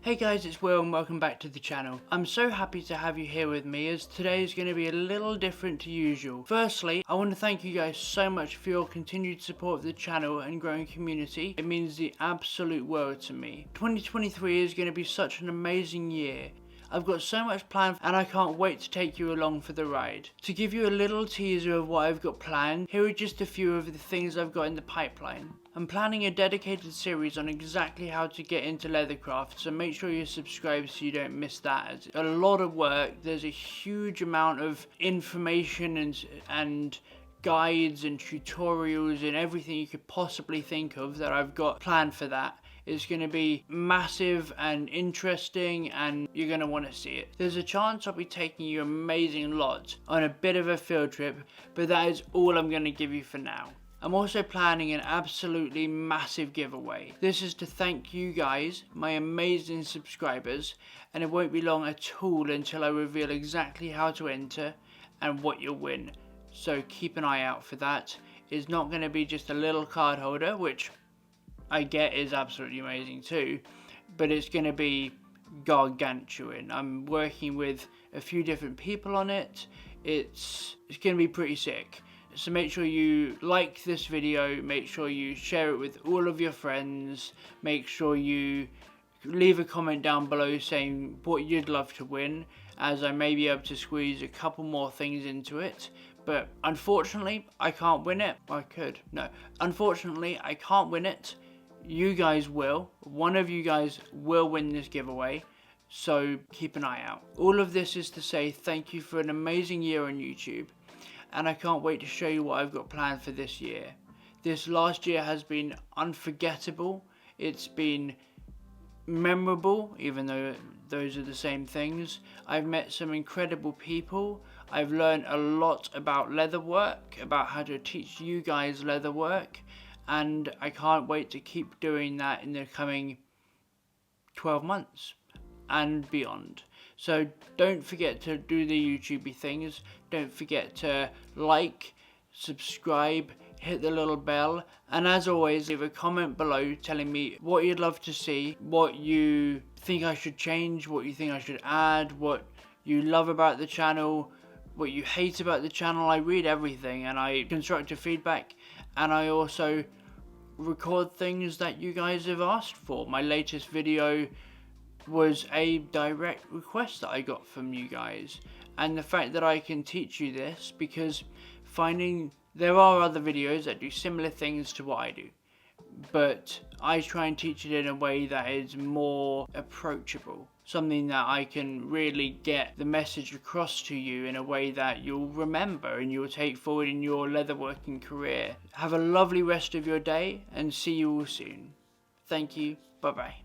Hey guys, it's Will and welcome back to the channel. I'm so happy to have you here with me as today is going to be a little different to usual. Firstly, I want to thank you guys so much for your continued support of the channel and growing community. It means the absolute world to me. 2023 is going to be such an amazing year. I've got so much planned and I can't wait to take you along for the ride. To give you a little teaser of what I've got planned, here are just a few of the things I've got in the pipeline. I'm planning a dedicated series on exactly how to get into leathercraft, so make sure you're subscribed so you don't miss that. It's a lot of work, there's a huge amount of information and guides and tutorials and everything you could possibly think of that I've got planned for that. It's going to be massive and interesting and you're going to want to see it. There's a chance I'll be taking you amazing lots on a bit of a field trip, but that is all I'm going to give you for now. I'm also planning an absolutely massive giveaway. This is to thank you guys, my amazing subscribers, and it won't be long at all until I reveal exactly how to enter and what you'll win. So keep an eye out for that. It's not going to be just a little card holder, which I get is absolutely amazing too, but it's going to be gargantuan. I'm working with a few different people on it. It's going to be pretty sick. So make sure you like this video, make sure you share it with all of your friends, make sure you leave a comment down below saying what you'd love to win, as I may be able to squeeze a couple more things into it. But unfortunately, I can't win it. I could. No. Unfortunately, I can't win it. You guys will. One of you guys will win this giveaway. So keep an eye out. All of this is to say thank you for an amazing year on YouTube. And I can't wait to show you what I've got planned for this year. This last year has been unforgettable. It's been memorable, even though those are the same things. I've met some incredible people. I've learned a lot about leatherwork, about how to teach you guys leatherwork. And I can't wait to keep doing that in the coming 12 months and beyond. So don't forget to do the YouTubey things. Don't forget to like, subscribe, hit the little bell, and as always, leave a comment below telling me what you'd love to see, what you think I should change, what you think I should add, what you love about the channel, what you hate about the channel. I read everything and I constructive feedback, and I also record things that you guys have asked for. My latest video was a direct request that I got from you guys, and the fact that I can teach you this, because there are other videos that do similar things to what I do, but I try and teach it in a way that is more approachable, something that I can really get the message across to you in a way that you'll remember and you'll take forward in your leatherworking career. Have a lovely rest of your day and see you all soon. Thank you. Bye bye.